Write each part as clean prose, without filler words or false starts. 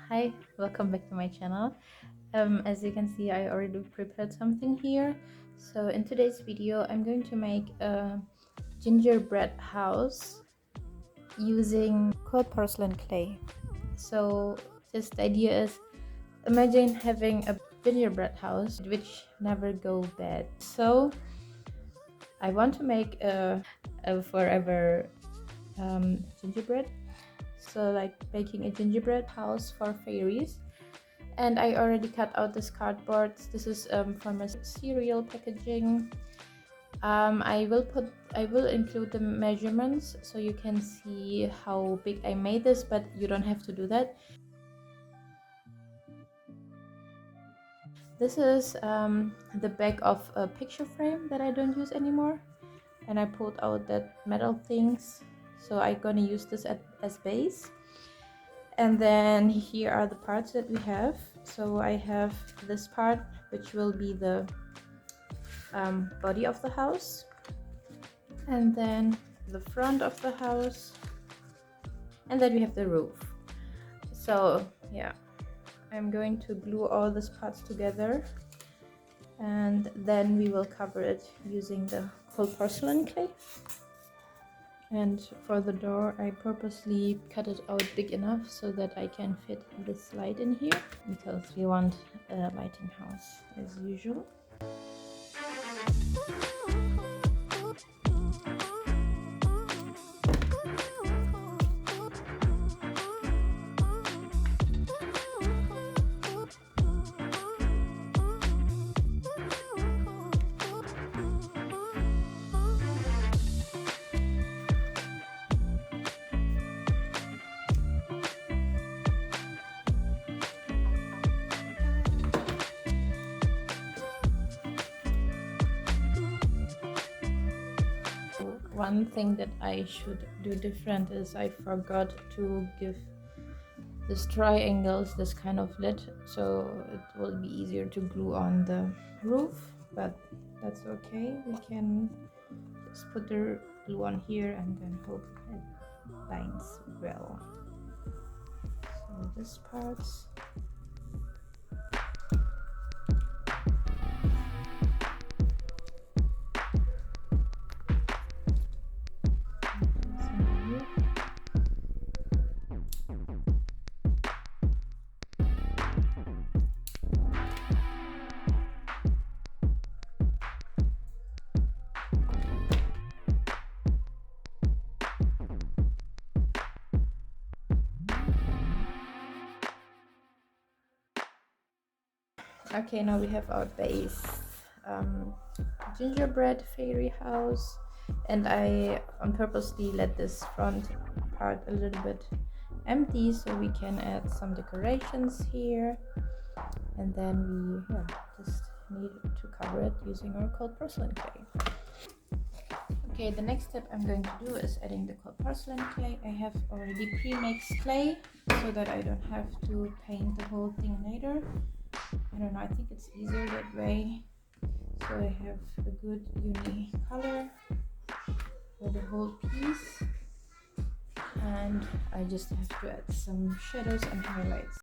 Hi, welcome back to my channel. As you can see, I already prepared something here. So in today's video, I'm going to make a gingerbread house using cold porcelain clay. So just the idea is, imagine having a gingerbread house which never go bad. So I want to make a forever gingerbread. So like making a gingerbread house for fairies. And I already cut out this cardboard. This is for my cereal packaging. I will include the measurements so you can see how big I made this, but you don't have to do that. This is the back of a picture frame that I don't use anymore, and I pulled out that metal things, so I'm gonna use this as base. And then here are the parts that we have. So I have this part, which will be the body of the house, and then the front of the house, and then we have the roof. So yeah, I'm going to glue all these parts together, and then we will cover it using the cold porcelain clay. And for the door, I purposely cut it out big enough so that I can fit this light in here, because we want a lighting house as usual. One thing that I should do different is I forgot to give these triangles this kind of lid, so it will be easier to glue on the roof, but that's okay. We can just put the glue on here and then hope it binds well. So this part's okay. Now we have our base gingerbread fairy house, and I on purposely let this front part a little bit empty so we can add some decorations here, and then we just need to cover it using our cold porcelain clay. Okay, the next step I'm going to do is adding the cold porcelain clay. I have already pre-mixed clay so that I don't have to paint the whole thing later. I don't know, I think it's easier that way. So I have a good uni color for the whole piece, and I just have to add some shadows and highlights.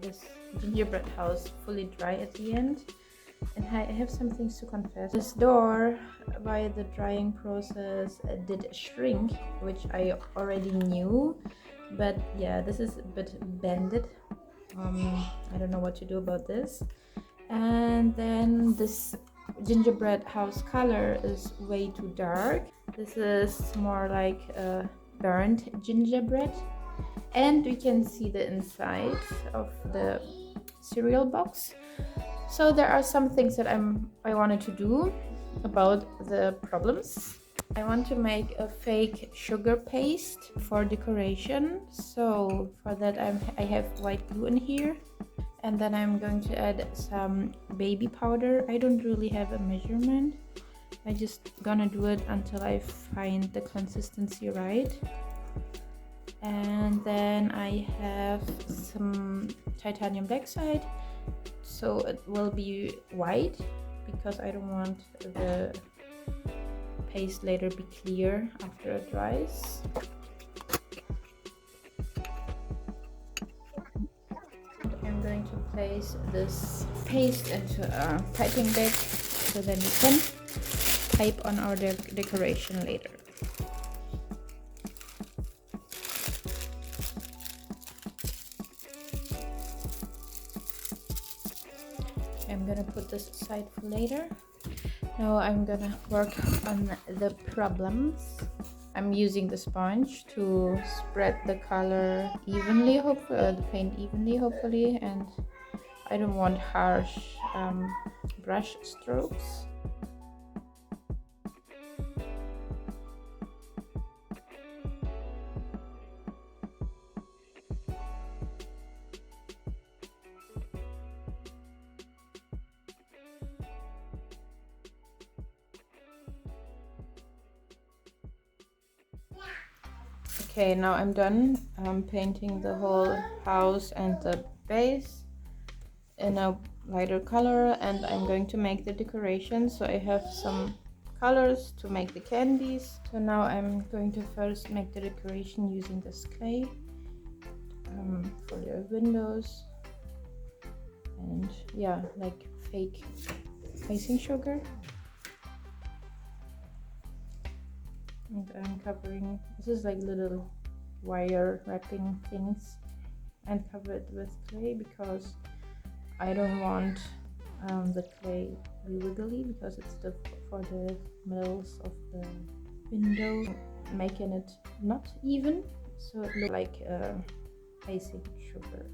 This gingerbread house fully dry at the end, and I have some things to confess. This door, by the drying process, did shrink, which I already knew, but yeah, this is a bit bended. I don't know what to do about this. And then this gingerbread house color is way too dark. This is more like a burnt gingerbread. And we can see the inside of the cereal box. So there are some things that I wanted to do about the problems. I want to make a fake sugar paste for decoration. So for that I have white glue in here. And then I'm going to add some baby powder. I don't really have a measurement. I just gonna do it until I find the consistency right. And then I have some titanium backside, so it will be white because I don't want the paste later be clear after it dries. I'm going to place this paste into a piping bag so then we can pipe on our decoration later. I'm gonna put this aside for later. Now I'm gonna work on the problems. I'm using the sponge to spread the color evenly, hopefully, the paint evenly, hopefully, and I don't want harsh brush strokes. Okay, now I'm done painting the whole house and the base in a lighter color, and I'm going to make the decoration. So I have some colors to make the candies. So now I'm going to first make the decoration using this clay for the windows and yeah, like fake icing sugar. And I'm covering, this is like little wire wrapping things, and cover it with clay because I don't want the clay to be wiggly because it's for the middles of the window, making it not even so it looks like icing sugar.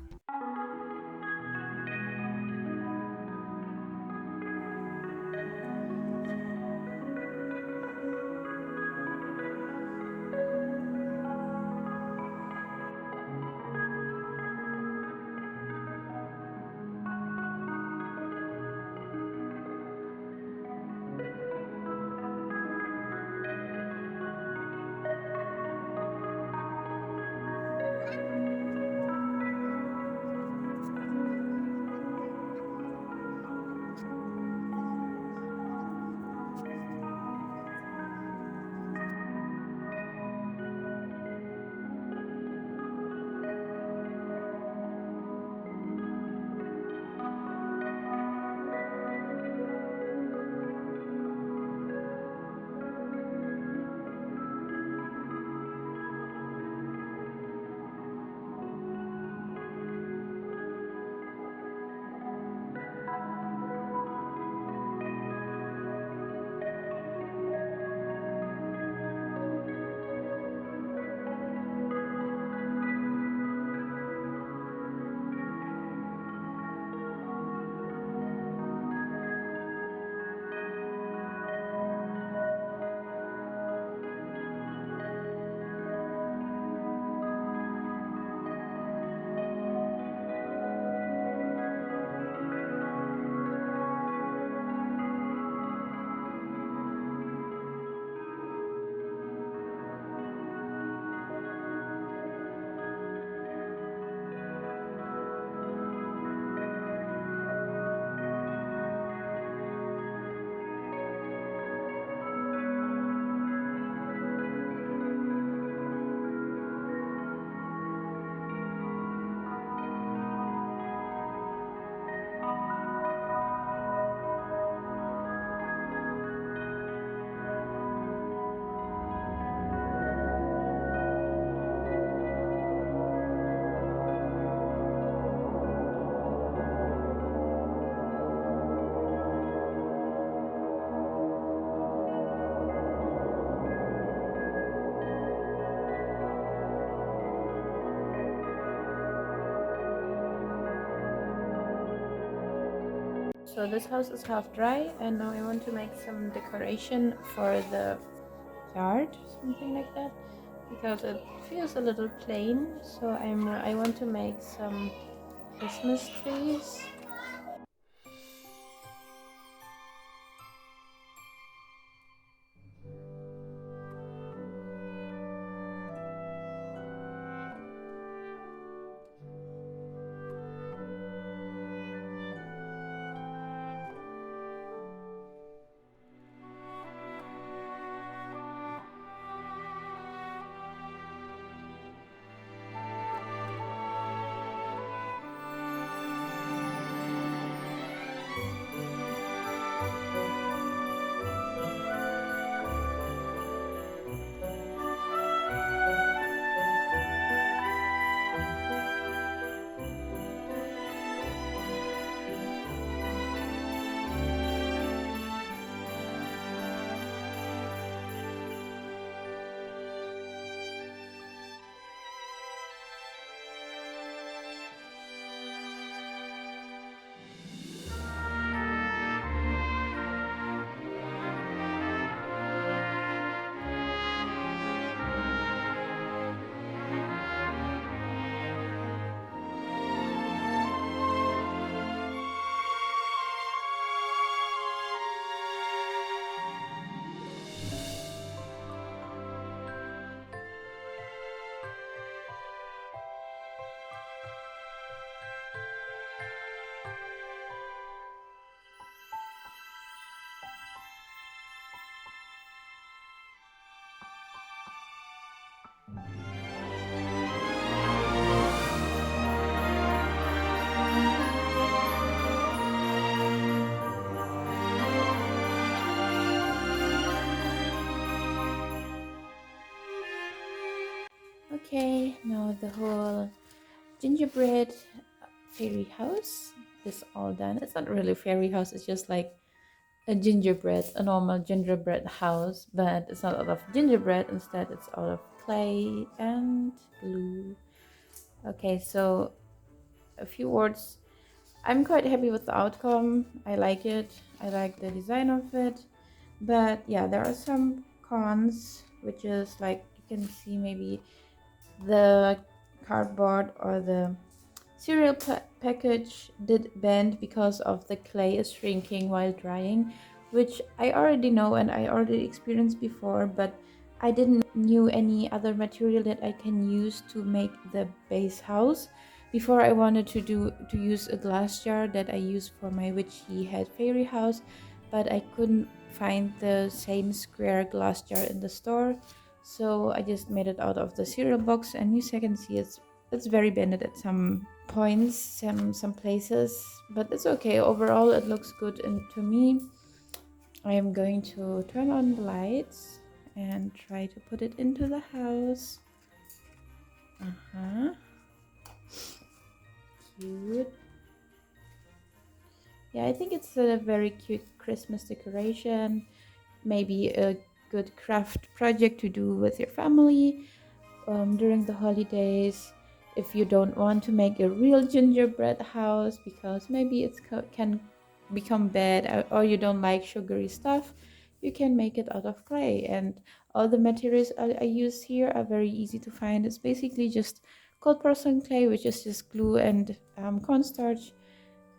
So this house is half dry, and now I want to make some decoration for the yard, something like that, because it feels a little plain. So I want to make some Christmas trees. Okay, now the whole gingerbread fairy house is all done. It's not really a fairy house, it's just like a normal gingerbread house, but it's not out of gingerbread, instead it's out of clay and glue. Okay, so a few words. I'm quite happy with the outcome. I like it. I like the design of it. But yeah, there are some cons, which is like you can see maybe the cardboard or the cereal package did bend because of the clay is shrinking while drying, which I already know and I already experienced before, but I didn't knew any other material that I can use to make the base house. Before I wanted to use a glass jar that I used for my witchy head fairy house, but I couldn't find the same square glass jar in the store. So I just made it out of the cereal box, and you can see it's very bended at some points, some places, but it's okay. Overall, it looks good, and to me, I am going to turn on the lights and try to put it into the house. Cute. Yeah, I think it's a very cute Christmas decoration. Maybe a good craft project to do with your family during the holidays. If you don't want to make a real gingerbread house because maybe it can become bad, or you don't like sugary stuff, you can make it out of clay. And all the materials I use here are very easy to find. It's basically just cold porcelain clay, which is just glue and cornstarch,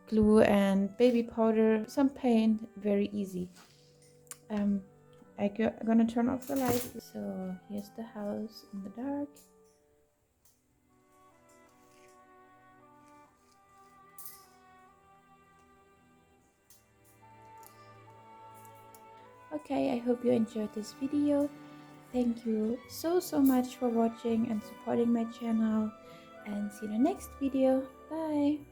glue and baby powder, some paint. Very easy. I'm gonna turn off the light. So here's the house in the dark. Okay, I hope you enjoyed this video. Thank you so much for watching and supporting my channel, and see you in the next video. Bye!